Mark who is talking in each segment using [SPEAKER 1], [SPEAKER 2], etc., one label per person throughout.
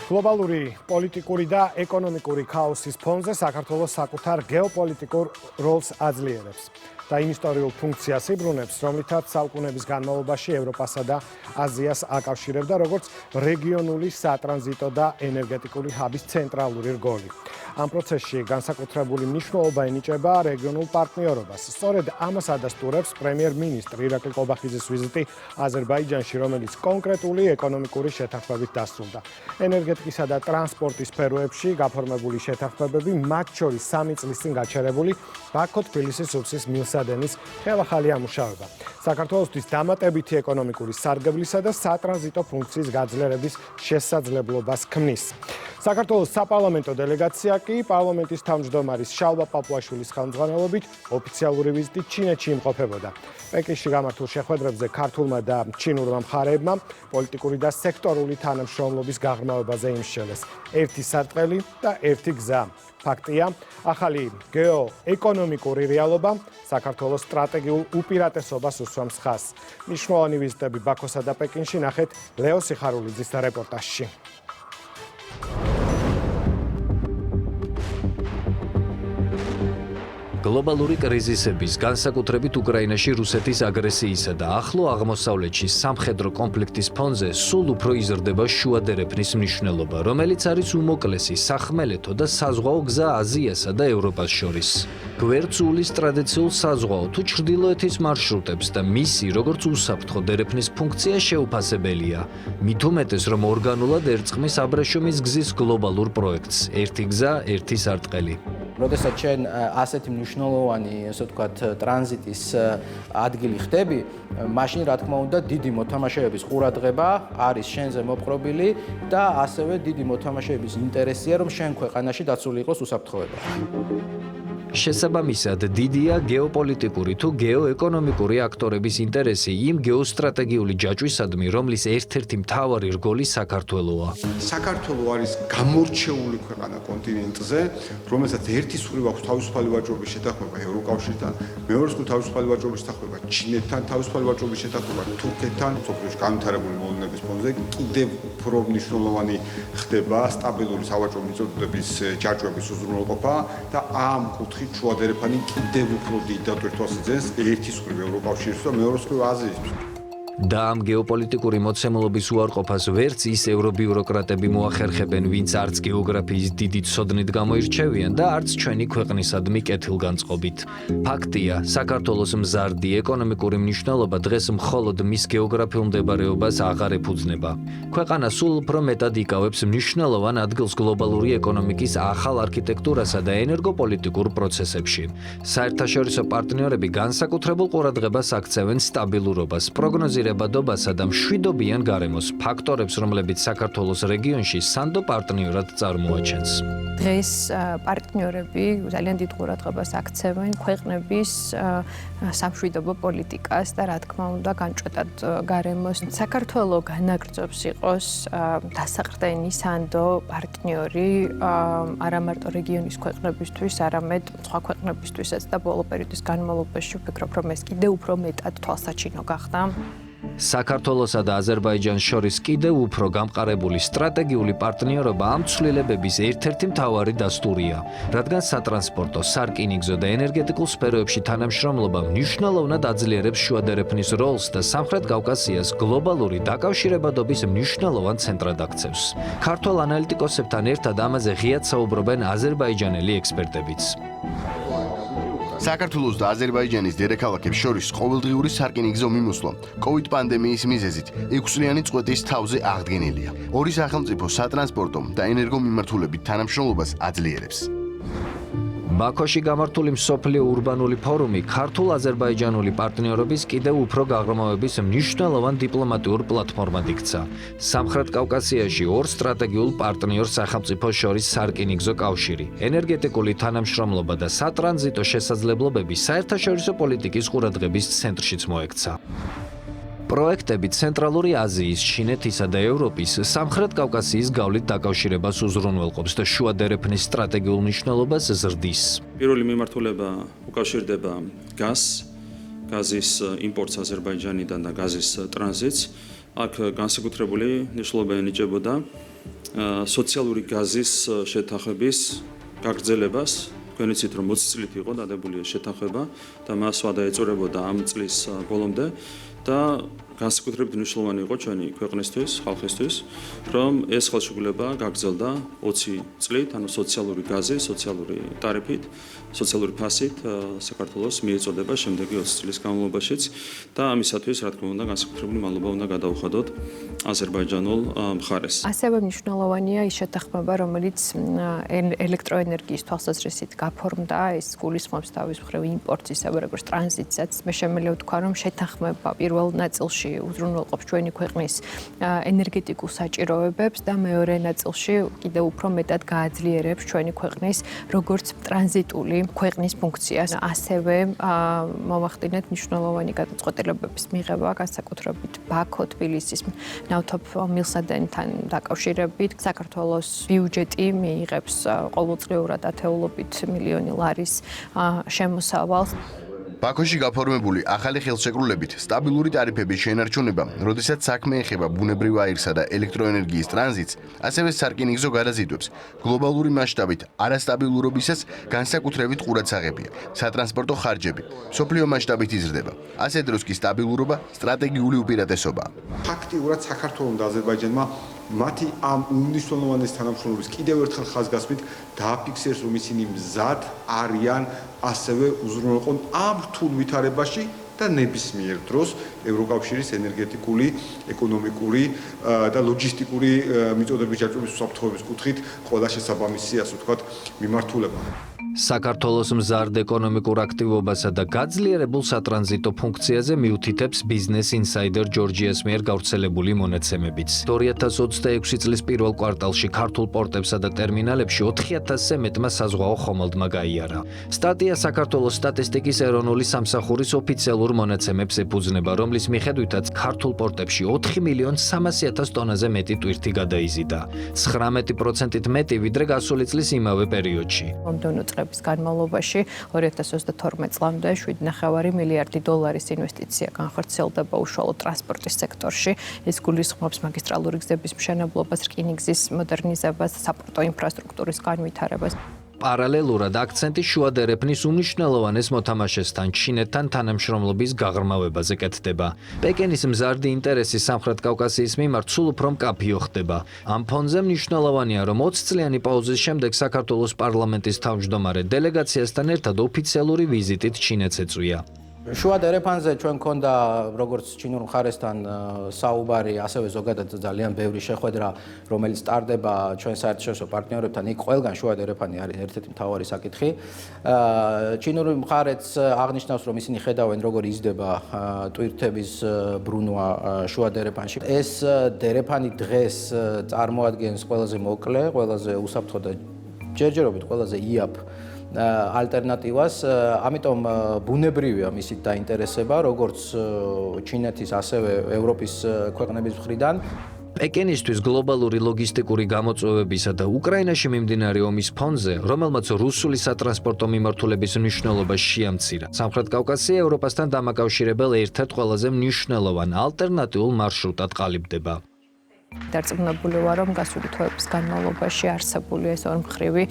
[SPEAKER 1] გლობალური პოლიტიკური და ეკონომიკური ქაოსის ფონზე საქართველოს საკუთარ გეოპოლიტიკურ როლს აძლიერებს და იმ ისტორიულ ფუნქციას იბრუნებს, რომლითაც საუკუნეების განმავლობაში ევროპასა და აზიას აკავშირებდა როგორც რეგიონული სატრანზიტო და ენერგეტიკული ჰაბის ცენტრალური რგოლი. ამ პროცესში განსაკუთრებული მნიშვნელობა ენიჭება რეგიონულ პარტნიორობას. სწორედ ამას ადასტურებს პრემიერ-მინისტრი ირაკლი ყობახიძის ვიზიტი აზერბაიჯანში, რომელიც კონკრეტული ეკონომიკური შეთანხმებით დასრულდა. ენერგეტიკისა და ტრანსპორტის სფეროებში გაფორმებული შეთანხმებები, მათ შორის 3 წლის წინ გაჩერებული ბაქო-თბილისის უბსის მილსადენის ხელახალი ამუშავება. საქართველოსთვის დამატებითი ეკონომიკური სარგებლისა და სატრანზიტო ფუნქციის გაძლიერების შესაძლებლობას ქმნის. საქართველოს საპარლამენტო დელეგაცია კი პარლამენტის თავმჯდომარის შალვა პაპუაშვილის ხელმძღვანელობით ოფიციალური ვიზიტით ჩინეთში იმყოფებოდა. პეკინში გამართულ შეხვედრებზე ქართულმა და ჩინურმა მხარეებმა პოლიტიკური და სექტორული თანამშრომლობის გაღრმავებაზე იმსჯელეს. ერთი სარტყელი და ერთი გზა. ფაქტია, ახალი გეოეკონომიკური რეალობა საქართველოს სტრატეგიულ უპირატესობას უსვამს ხაზს. მნიშვნელოვანი ვიზიტები ბაქოსა და პეკინში ნახეთ ლეო სიხარულიძის რეპორტაჟში.
[SPEAKER 2] გლობალური კრიზისების, განსაკუთრებით უკრაინაში რუსეთის აგრესიისა და ახლო აღმოსავლეთში სამხედრო კონფლიქტის ფონზე სულ უფრო იზრდება შუადერეფნის მნიშვნელობა, რომელიც არის უმოკლესი სახმელეთო და საზღვაო გზა აზიასა და ევროპას შორის. გვერდსულის ტრადიციულ საზღვაო თუ ჩრდილოეთის მარშრუტებს და მისი, როგორც უსაფრთხო დერეფნის ფუნქცია შეუფასებელია. მით უმეტეს, რომ ორგანულად ერწყმის აბრეშუმის გზის გლობალურ პროექტს. ერთი გზა, ერთი სარტყელი.
[SPEAKER 3] როდესაც შენ ასეთი მნიშვნელოვანი, ასე ვთქვათ, ტრანზიტის ადგილი ხდები, მაშინ რა თქმა უნდა დიდი მოთამაშეების ყურადღება არის შენზე მოპყრობილი და ასევე დიდი მოთამაშეების ინტერესია, რომ შენ ქვეყანაში დაცული იყოს უსაფრთხოება.
[SPEAKER 2] შესაბამისად, დიდია გეოპოლიტიკური თუ გეოეკონომიკური აქტორების ინტერესი იმ გეოსტრატეგიული ჯაჭვისადმი, რომლის ერთ-ერთი მთავარი რგოლი საქართველოა.
[SPEAKER 4] საქართველო არის გამორჩეული ქვეყანა კონტინენტზე, რომელსაც ერთი მხრივ აქვს თავისუფალი ვაჭრობის შეთანხმება ევროკავშირთან, მეორე მხრივ თავისუფალი ვაჭრობის შეთანხმება ჩინეთთან, თავისუფალი ვაჭრობის შეთანხმება თურქეთთან, სოფლიოში განვითარებული მოვლენების ფონზე კიდევ უფრო მნიშვნელოვანი ხდება სტაბილური სავაჭრო მიწოდების ჯაჭვების უზრუნველყოფა და ამ კუთხით შუადერეფანი კიდევ უფრო დიდ დატვირთვას იძენს ერთი მხრივ ევროკავშირის და მეორე მხრივ აზიის.
[SPEAKER 2] და ამ გეოპოლიტიკური მოცემულობის უარყოფას ვერც ის ევრობიუროკრატები მოახერხებენ, ვინც არც გეოგრაფიის დიდი ცოდნით გამოირჩევიან და არც ჩვენი ქვეყნისადმი კეთილგანწყობით. ფაქტია, საქართველოს მზარდი ეკონომიკური მნიშვნელობა დღეს მხოლოდ მის გეოგრაფიულ მდებარეობას აღარ ეფუძნება. ქვეყანა სულ უფრო მეტად იკავებს მნიშვნელოვან ადგილს გლობალური ეკონომიკის ახალ არქიტექტურასა და ენერგოპოლიტიკურ პროცესებში. საერთაშორისო პარტნიორები განსაკუთრებულ ყურადღებას აქცევენ სტაბილურობას, პროგნოზირებადობასა და მშვიდობიან გარემოს, ფაქტორებს, რომლებიც საქართველოს რეგიონში სანდო პარტნიორად წარმოაჩენს.
[SPEAKER 5] დღეს პარტნიორები ძალიან დიდ ყურადღებას აქცევენ ქვეყნების სამშვიდობო პოლიტიკას და რა თქმა უნდა განჭვეტად გარემოს. საქართველო განაგრძობს იყოს დასაყრდენი სანდო პარტნიორი არა მარტო რეგიონის ქვეყნებისთვის, არამედ სხვა ქვეყნებისთვისაც და ბოლო პერიოდის განმავლობაში ვფიქრობ, რომ ეს კიდევ უფრო მეტად თვალსაჩინო გახდა.
[SPEAKER 2] საქართველოსა და აზერბაიჯანს შორის კიდევ უფრო გამყარებული სტრატეგიული პარტნიორობა ამ ცვლილებების ერთ-ერთი მთავარი დასტურია, რადგან სატრანსპორტო, სარკინიგზო და ენერგეტიკულ სფეროებში თანამშრომლობა მნიშვნელოვნად აძლიერებს შუადერეფნის როლს და სამხრეთ კავკასიას გლობალური დაკავშირებადობის მნიშვნელოვან ცენტრად აქცევს. ქართველ ანალიტიკოსებთან ერთად ამაზე ღიად საუბრობენ აზერბაიჯანელი ექსპერტებიც.
[SPEAKER 6] საქართველოს და აზერბაიჯანის დედაქალაქებს შორის ყოველდღიური სარკინიგზო მიმოსვლა COVID პანდემიის მიზეზით 6 წლიანი წყვეტის თავზე აღდგენილია. ორი სახელმწიფო სატრანსპორტო და ენერგომიმართულებით თანამშრომლობას აძლიერებს.
[SPEAKER 2] ბაქოში გამართული მსოფლიო ურბანული ფორუმი ქართულ-აზერბაიჯანული პარტნიორობის კიდევ უფრო გაღრმავების მნიშვნელოვან დიპლომატიურ პლატფორმად იქცა. სამხრეთ კავკასიაში ორ სტრატეგიულ პარტნიორ სახელმწიფოს შორის სარკინიგზო კავშირი, ენერგეტიკული თანამშრომლობა და სატრანზიტო შესაძლებლობები საერთაშორისო პოლიტიკის ყურადღების ცენტრშიც მოექცა. პროექტები ცენტრალური აზიის, ჩინეთისა და ევროპის, სამხრეთ კავკასიის გავლით დაკავშირებას უზრუნველყოფს და შუადერეფნის სტრატეგიულ მნიშვნელობას ზრდის.
[SPEAKER 7] პირველი მიმართულება უკავშირდება გაზის იმპორტს აზერბაიჯანიდან და გაზის ტრანზიტს. აქ განსაკუთრებული მნიშვნელობა ენიჭებოდა სოციალური გაზის შეთანხმების გაგრძელებას. თქვენ იცით, რომ 20 წლით იყო დადებული შეთანხმება და მას ვადა ეწურებოდა ამ წლის ბოლომდე და განსაკუთრებით მნიშვნელოვანი იყო ჩვენი ქვეყნისთვის, ხალხისთვის, რომ ეს ხელშეკრულება გაგრძელდა 20 წლით, ანუ სოციალური გაზი, სოციალური ტარიფით, სოციალური ფასით საქართველოს მიეწოდება შემდეგი 20 წლის განმავლობაშიც და ამისათვის, რა თქმა უნდა, განსაკუთრებული მადლობა უნდა გადაუხადოთ აზერბაიჯანულ მხარეს.
[SPEAKER 5] ასევე მნიშვნელოვანია ის შეთანხმება, რომელიც ელექტროენერგიის თვალსაზრისით გაფორმდა, ეს გულისხმობს თავის მხრივ იმპორტს, ისევე როგორც ტრანზიტსაც. მე შემიძლია ვთქვა, რომ შეთანხმება პირველ ნაწილში უზრუნველყოფს ჩვენი ქვეყნის ენერგეტიკულ საჭიროებებს და მეორე ნაწილში კიდევ უფრო მეტად გააძლიერებს ჩვენი ქვეყნის როგორც ტრანზიტული ქვეყნის ფუნქციას. ასევე მოვახდინეთ მნიშვნელოვანი გადაწყვეტილებების მიღება, განსაკუთრებით ბაქო, თბილისის ნავთობმილსადენთან დაკავშირებით. საქართველოს ბიუჯეტი მიიღებს ყოველწლიურად ათეულობით მილიონი ლარის შემოსავალს.
[SPEAKER 6] ბაქოში გაფორმებული ახალი ხელშეკრულებით სტაბილური ტარიფების შენარჩუნება, როდესაც საქმე ეხება ბუნებრივ აირსა და ელექტროენერგიის ტრანზიტს, ასევე სარკინიგზო გადაზიდვებს, გლობალური მასშტაბით არასტაბილურობისას განსაკუთრებით ყურადსაღებია. სატრანსპორტო ხარჯები მსოფლიო მასშტაბით იზრდება. ასეთ დროს კი სტაბილურობა სტრატეგიული უპირატესობაა.
[SPEAKER 4] ფაქტიურად საქართველოს და აზერბაიჯანმა მათი ამ უმნიშვნელოვანეს თანამშრომლობის კიდევ ერთხელ ხაზგასმით დააფიქსირეს, რომ ისინი მზად არიან ასევე უზრუნველყონ ამ რთულ ვითარებაში და ნებისმიერ დროს ევროკავშირის ენერგეტიკული, ეკონომიკური და ლოჯისტიკური მიწოდების ჯაჭვების უსაფრთხოების კუთხით ყველა შესაბამისი, ასე ვთქვათ, მიმართულება.
[SPEAKER 2] საქართველოს მზარდ ეკონომიკურ აქტივობასა და გაძლიერებულ სატრანზიტო ფუნქციაზე მიუთითებს Business Insider ჯორჯიას მიერ გავრცელებული მონაცემებიც. 2026 წლის პირველ კვარტალში ქართულ პორტებსა და ტერმინალებში 4000-ზე მეტმა საზღვაო ხომალდმა გაიარა. სტატია საქართველოს სტატისტიკის ეროვნული სამსახურის ოფიციალურ მონაცემებს ეფუძნება, რომლის მიხედვითაც ქართულ პორტებში 4.300.000 ტონაზე მეტი ტვირთი გადაიზიდა. 19%-ით მეტი ვიდრე გასული წლის იმავე პერიოდში. წლების განმავლობაში 2022 წლამდე 7.5 მილიარდი დოლარის ინვესტიცია განხორციელდება უშუალო ტრანსპორტის სექტორში. ეს გულისხმობს მაგისტრალური გზების მშენებლობას, რკინიგზის მოდერნიზებას, საპორტო ინფრასტრუქტურის განვითარებას. პარალელურად აქცენტი შუა დერეფნის უმნიშვნელოვანეს მოთამაშესთან ჩინეთთან თანამშრომლობის გაღრმავებაზე კეთდება. პეკინის მზარდი ინტერესი სამხრეთ კავკასიის მიმართ სულ უფრო მკაფიო ხდება. ამ ფონზე მნიშვნელოვანია, რომ 20 წლიანი პაუზის შემდეგ საქართველოს პარლამენტის თავმჯდომარე დელეგაციასთან ერთად ოფიციალური ვიზიტით ჩინეთს ეწვია.
[SPEAKER 3] შუა დერეფანზე ჩვენ მქონდა როგორც ჩინურ მხარესთან საუბარი, ასევე ზოგადად ძალიან ბევრი შეხვედრა, რომელიც ტარდება ჩვენ საერთაშორისო პარტნიორებთან. იქ ყველგან შუა დერეფანი არის ერთ-ერთი მთავარი საკითხი. ჩინური მხარეც აღნიშნავს, რომ ისინი ხედავენ, როგორ იზრდება ტვირთების ბრუნვა შუა დერეფანში. ეს დერეფანი დღეს წარმოადგენს ყველაზე მოკლე, ყველაზე უსაფრთხო და ჯერჯერობით ყველაზე იაფ ალტერნატივას, ამიტომ ბუნებრივია მისით დაინტერესება როგორც ჩინეთის, ასევე ევროპის ქვეყნების მხრიდან.
[SPEAKER 2] პეკინისთვის გლობალური ლოგისტიკური გამოწვევებისა და უკრაინაში მიმდინარე ომის ფონზე, რომელმაც რუსული სატრანსპორტო მიმართულების მნიშვნელობა შეამცირა. სამხრეთ კავკასია ევროპასთან დამაკავშირებელ ერთ-ერთ ყველაზე მნიშვნელოვან ალტერნატიულ მარშრუტად ყალიბდება.
[SPEAKER 5] დარწმუნებული ვარ, რომ გასული თვეების განმავლობაში არსებული ეს ორმხრივი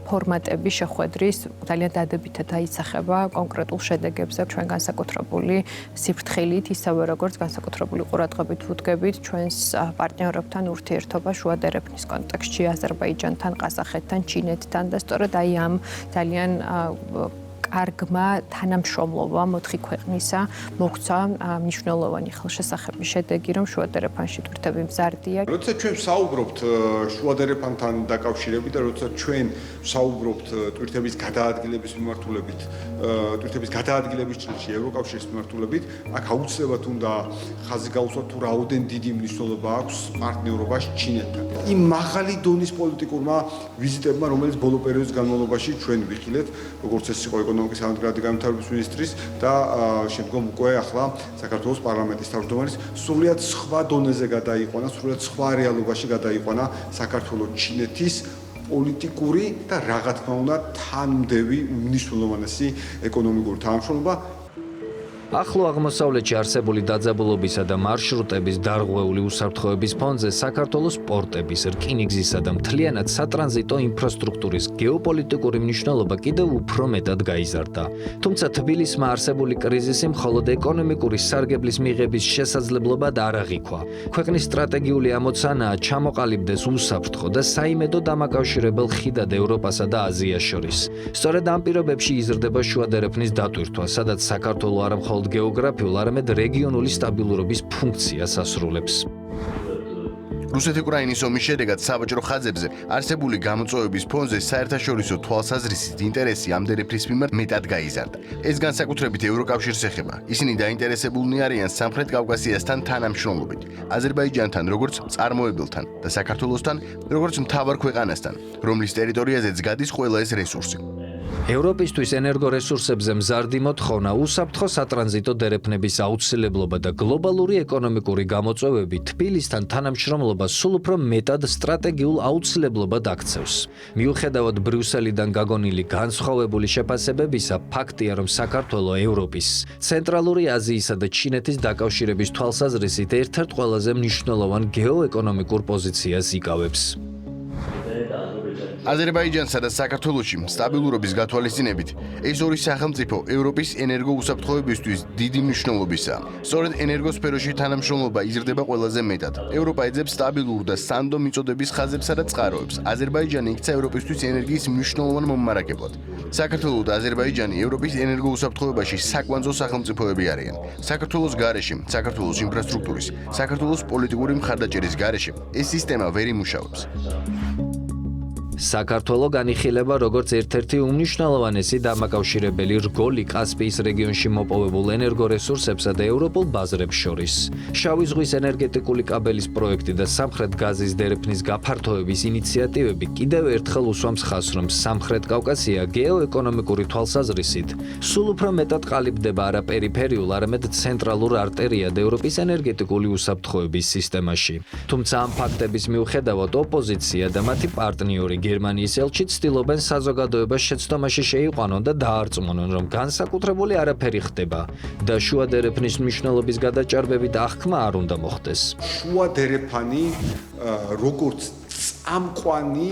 [SPEAKER 5] ფორმატები შეხვედრის ძალიან დადებითად აისახება კონკრეტულ შედეგებზე ჩვენ განსაკუთრებული სიფრთხილით, ისევე როგორც განსაკუთრებული ყურადღებით ვუდგებით ჩვენს პარტნიორებთან ურთიერთობა შუა დერეფნის კონტექსტში აზერბაიჯანთან, ყაზახეთთან, ჩინეთთან და სწორედ აი ამ ძალიან კარგმა თანამშრომლობამ 4 ქვეყნისა მოგვცა მნიშვნელოვანი ხელშესახების შედეგი, რომ შუა დერეფანში ტვირთები მზარდია.
[SPEAKER 4] როცა ჩვენ საუბრობთ შუა დერეფანთან დაკავშირებით და როცა ჩვენ საუბრობთ ტვირთების გადაადგილების მიმართულებით, ტვირთების გადაადგილების ჭრილში ევროკავშირის მიმართულებით, აქ აუცილებლად უნდა ხაზი გაუსვათ თუ რაოდენ დიდი მნიშვნელობა აქვს პარტნიორობას ჩინეთთან. იმ მაღალი დონის პოლიტიკურმა ვიზიტებმა, რომელიც ბოლო პერიოდის განმავლობაში ჩვენ ვიხილეთ, როგორც ეს იყო ეკონომიკის სამართლებრივი განვითარების მინისტრის და შემდგომ უკვე ახლა საქართველოს პარლამენტის თავმჯდომარის სრულიად სხვა დონეზე გადაიყვანა, სრულიად სხვა რეალობაში გადაიყვანა საქართველოს ჩინეთის პოლიტიკური და რა თქმა უნდა თანმდევი უმნიშვნელოვანესი ეკონომიკური თანამშრომლობა.
[SPEAKER 2] ახლო აღმოსავლეთში არსებული დაძაბულობისა და მარშრუტების დარღვეული უსაფრთხოების ფონზე საქართველოს პორტების, რკინიგზისა და მთლიანად სატრანზიტო ინფრასტრუქტურის გეოპოლიტიკური მნიშვნელობა კიდევ უფრო მეტად გაიზარდა. თუმცა თბილისმა არსებული კრიზისი მხოლოდ ეკონომიკური სარგებლის მიღების შესაძლებლობად არ აღიქვა. ქვეყნის სტრატეგიული ამოცანაა ჩამოყალიბდეს უსაფრთხო და საიმედო დამაკავშირებელ ხიდად ევროპასა და აზიას შორის. სწორედ ამ პირობებში იზრდება შუადერეფნის დატვირთვა, სადაც საქართველო არა მხოლოდ გეოგრაფიულ, არამედ რეგიონული სტაბილურობის ფუნქციას ასრულებს.
[SPEAKER 6] რუსეთ-უკრაინის ომის შედეგად საბაჟრო ხაზებზე არსებული გამოწვევების ფონზე საერთაშორისო თვალსაზრისით ინტერესი ამ დერეფნის მიმართ მეტად გაიზარდა. ეს განსაკუთრებით ევროკავშირს ეხება. ისინი დაინტერესებულნი არიან სამხრეთ კავკასიასთან თანამშრომლობით, აზერბაიჯანთან, როგორც წარმოებელთან და საქართველოსთან, როგორც მთავარ ქვეყანასთან, რომლის ტერიტორიაზეც გადის ყველა ეს რესურსი.
[SPEAKER 2] ევროპისთვის ენერგორესურსებზე მზარდი მოთხოვნა, უსაფრთხო სატრანზიტო დერეფნების აუცილებლობა და გლობალური ეკონომიკური გამოწვევები თბილისთან თანამშრომლობას სულ უფრო მეტად სტრატეგიულ აუცილებლობად აქცევს. მიუხედავად ბრიუსელიდან გაგონილი განსხვავებული შეფასებებისა, ფაქტია, რომ საქართველო ევროპის, ცენტრალური აზიისა და ჩინეთის დაკავშირების თვალსაზრისით ერთ-ერთ ყველაზე მნიშვნელოვან გეოეკონომიკურ პოზიციას იკავებს.
[SPEAKER 6] აზერბაიჯანსა და საქართველოში სტაბილურობის გათვალისწინებით ეს ორი სახელმწიფო ევროპის ენერგოუსაფრთხოებისთვის დიდი მნიშვნელობისაა. სწორედ ენერგოსფეროში თანამშრომლობა იზრდება ყველაზე მეტად. ევროპა ეძებს სტაბილურ და სანდო მიწოდების ხაზებსა და წყაროებს. აზერბაიჯანი იქცა ევროპისთვის ენერგიის მნიშვნელოვან მომარაგებლად. საქართველო და აზერბაიჯანი ევროპის ენერგოუსაფრთხოებაში საკვანძო სახელმწიფოები არიან. საქართველოს გარეშე, საქართველოს ინფრასტრუქტურის, საქართველოს პოლიტიკური მხარდაჭერის გარეშე ეს სისტემა ვერ იმუშავებს.
[SPEAKER 2] საქართველო განიხილება როგორც ერთ-ერთი უმნიშვნელოვანესი დამაკავშირებელი რგოლი კასპიის რეგიონში მოპოვებულ ენერგორესურსებსა და ევროპულ ბაზრებს შორის. შავი ზღვის ენერგეტიკული კაბელის პროექტი და სამხრეთ გაზის დერეფნის გაფართოების ინიციატივები კიდევ ერთხელ უსვამს ხაზს, რომ სამხრეთ კავკასია გეოეკონომიკური თვალსაზრისით სულ უფრო მეტად ყალიბდება არა პერიფერიულ, არამედ ცენტრალურ არტერიად ევროპის ენერგეტიკული უსაფრთხოების სისტემაში. თუმცა ამ ფაქტების მიუხედავად ოპოზიცია და მათი პარტნიორი გერმანიის ელჩი ცდილობენ საზოგადოებას შეცდომაში შეიყვანონ და დაარწმუნონ, რომ განსაკუთრებული არაფერი ხდება და შუა დერეფნის მნიშვნელობის გადაჭარბებით აღქმა არ უნდა მოხდეს.
[SPEAKER 4] შუა დერეფანი როგორც წამყვანი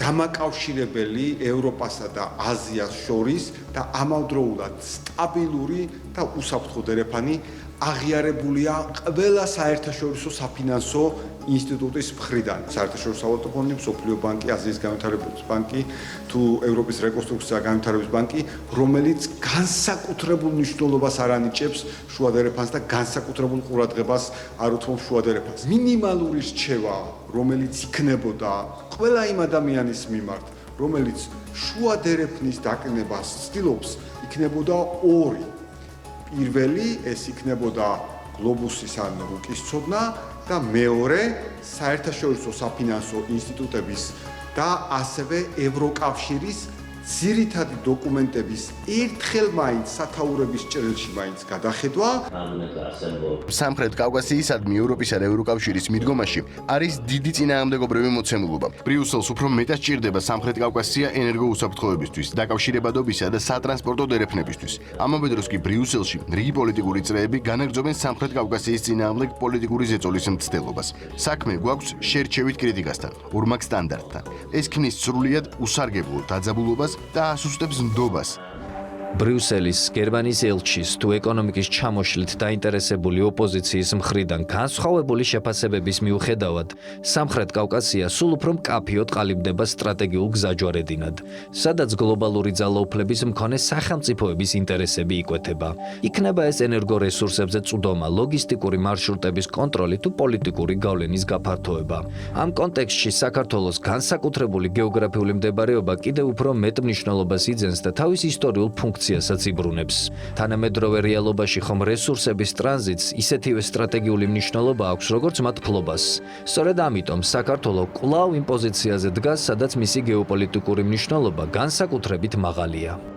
[SPEAKER 4] დამაკავშირებელი ევროპასა და აზიას შორის და ამავდროულად სტაბილური და უსაფრთხო დერეფანი აღიარებულია ყველა საერთაშორისო საფინანსო ინსტიტუტის მხრიდან. საერთაშორისო ვალუტა ფონდი, მსოფლიო ბანკი, აზიის განვითარების ბანკი, თუ ევროპის რეკონსტრუქცია და განვითარების ბანკი, რომელიც განსაკუთრებულ მნიშვნელობას არ ანიჭებს შუა დერეფანს და განსაკუთრებულ ყურადღებას არ უთმობს შუა დერეფანს. მინიმალური რჩევა, რომელიც იქნებოდა ყველა იმ ადამიანის მიმართ, რომელიც შუა დერეფნის დაკნებას ცდილობს, იქნებოდა ორი. პირველი ეს იქნებოდა გლობუსის ან რუკის ცოდნა და მეორე საერთაშორისო საფინანსო ინსტიტუტების და ასევე ევროკავშირის ძირითადი დოკუმენტების ერთხელ მაინც სათაურების ჭრილში მაინც გადახედვა.
[SPEAKER 6] სამხრეთ კავკასიისადმი ევროპისა და ევროკავშირის მიდგომაში არის დიდი წინააღმდეგობრივი მოცემულობა. ბრიუსელს უფრო მეტად სჭირდება სამხრეთ კავკასია ენერგოუსაფრთხოებისთვის, დაკავშირებადობისა და სატრანსპორტო დერეფნებისთვის. ამავე დროს კი ბრიუსელში რიგი პოლიტიკური წრეები განაგრძობენ სამხრეთ კავკასიის წინააღმდეგ პოლიტიკური ზეწოლის მცდელობას. საქმე გვაქვს შერჩევით კრიტიკასთან, ორმაგ სტანდარტთან. ეს ქმნის სრულიად უსარგებლო დაძაბულობას და ასუსტებს ნდობას.
[SPEAKER 2] ბრიუსელის, გერმანიის ელჩის თუ ეკონომიკის ჩამოშლით დაინტერესებული ოპოზიციის მხრიდან განსხვავებული შეფასებების მიუხედავად, სამხრეთ კავკასია სულ უფრო მკაფიოდ ყალიბდება სტრატეგიულ გზაჯვარედინად, სადაც გლობალური ძალაუფლების მქონე სახელმწიფოების ინტერესები იკვეთება. იქნება ეს ენერგორესურსებზე წვდომა, ლოგისტიკური მარშრუტების კონტროლი თუ პოლიტიკური გავლენის გაფართოება. ამ კონტექსტში საქართველოს განსაკუთრებული გეოგრაფიული მდებარეობა კიდევ უფრო მეტ მნიშვნელობას იძენს და თავის ისტორიულ ფუნქციასაც იბრუნებს. თანამედროვე რეალობაში ხომ რესურსების ტრანზიტს ისეთივე სტრატეგიული მნიშვნელობა აქვს, როგორც მათ ფლობას. სწორედ ამიტომ საქართველო კვლავ იმ პოზიციაზე დგას, სადაც მისი გეოპოლიტიკური მნიშვნელობა განსაკუთრებით მაღალია.